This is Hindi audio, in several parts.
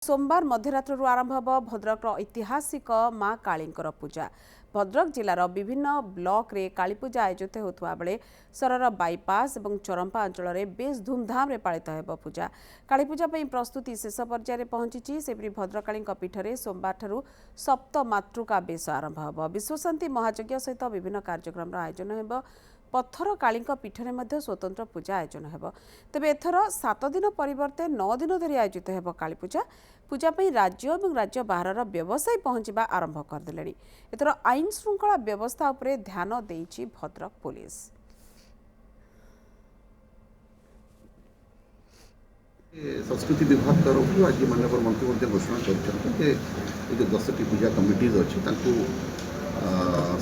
सोमवार मध्यरात्रु आरंभ हब भद्रक ऐतिहासिक माँ कालींकर पूजा। भद्रक जिलार विभिन्न ब्लॉक रे काली पूजा आयोजित होता बेले सहरर बाईपास और चरंपा अंचल में बेस धूमधाम पालित हो पूजा। काली पूजा प्रस्तुति शेष पर्यायर पहुंची। सेपरी भद्रकाली पीठरे सोमवार ठारू सप्त मातृका बेस आरंभ हब। विश्वशांति महायज्ञ सहित विभिन्न कार्यक्रम आयोजन हो। पत्थर काली पीठरे मध्य स्वतंत्र पूजा आयोजन हो। तेबे एथर 7 दिन परिवर्ते 9 दिन धरी आयोजित हो काली पूजा। पूजा राज्य और राज्य बाहर व्यवसायी पहुंचवा आरंभ करदे। एथर आईन श्रृंखला व्यवस्था उपरे ध्यान देइछि भद्रक पुलिस। संस्कृति विभाग तरफ आज माननीय मंत्री घोषणा कर 10 पूजा कमिटीज अच्छी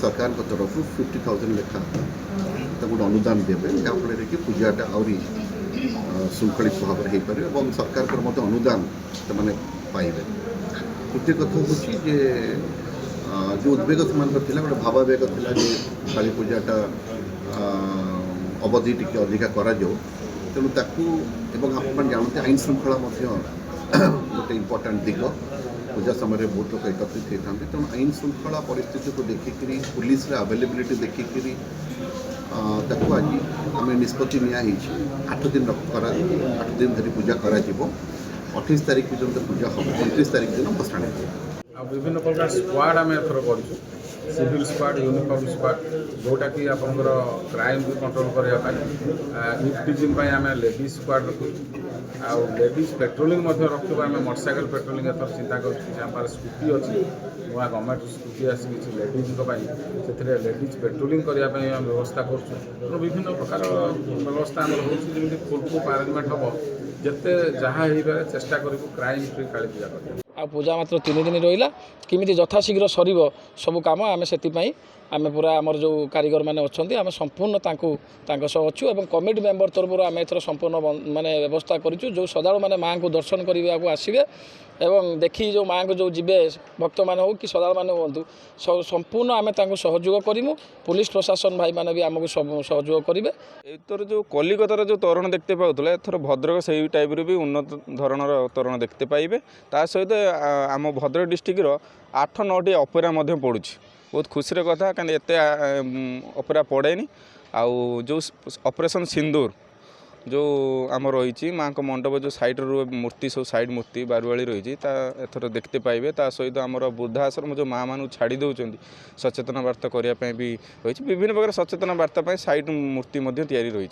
सरकार तरफ 50,000 लेखा गोटे अनुदान देवे जहाँफल कि पूजाटा आहरी श्रृंखलित भाव में हो पारे और सरकार अनुदान से पाइबे। तृतीय कथा हूँ जो उद्वेग से गोटे भावावेग था काली पूजाटा अवधि टी अधिका करा तेणु आप जानते आईन श्रृंखला गोटे इम्पोर्टाट दिग पूजा समय बहुत लोग एकत्रित होता हैं। तेणु आईन श्रृंखला परिस्थिति को देखिकी पुलिस अवेलेबिलिटी देखिकी आज आम निष्पत्ति नि 8 दिन धरी पूजा कर 28 तारीख पर्यटन पूजा हम 29 तारीख दिन भसाणी विभिन्न प्रकार स्क्वाड आम एथर कर सिविल स्क्वाड यूनिफॉर्म स्क्वाड जोटा कि आपंकर क्राइम भी कंट्रोल करने इफ्टिजिंग आम लेडीज स्क्वाड रखु लेडीज पेट्रोलिंग रखा आम मोटरसाइकेल पेट्रोलिंग एथर चिंता कर स्कूटी अच्छी नुआ गवर्नमेंट स्कूटी आसी लेडीज से लेडीज पेट्रोलिंग करने व्यवस्था कर विभिन्न प्रकार व्यवस्था आम होती फुलप्रूफ अरेंजमेंट हम जिते जहाँ हो पाए चेष्टा करूँ क्राइम फ्री काली पूजा कर। आ पूजा मात्र 3 दिन रहा किमिति यथाशीघ्र सर सब कम आम से आम पूरा आमर जो कारीगर मैंने अच्छा आम संपूर्ण अच्छु और कमिटी मेंबर तरफ आम एथर संपूर्ण माने व्यवस्था करूँ जो श्रद्धालु मैंने माँ को दर्शन करने को आसवे एवं देखी जो माँ को जो जीवे भक्त मान हो कि श्रद्धालु मैंने हूँ संपूर्ण आम सहयोग करूँ। पुलिस प्रशासन भाई मैंने भी आमको सहयोग करेंगे। एथर जो कलिकतार जो तोरण देखते पाऊले एथर भद्रक से टाइप भी उन्नत धरणर तोरण देखते पाइबे। ता सहित आम भद्रक डिस्ट्रिक्टर 8-9टी ऑपेरा पड़ू बहुत खुशी कथा कहीं एत ऑपेरा पड़ेनी आउ जो ऑपरेशन सिंदूर जो आम रही माँ को मंडप जो साइड रू मूर्ति सब साइड मूर्ति बारुआली रही एथर देखते पाइबे। ता सहित आमर वृद्धाश्रम जो माँ मान छाड़ी दौरान सचेतन वार्ता करने भी रही विभिन्न प्रकार सचेतन वार्ता साइड मूर्ति रही।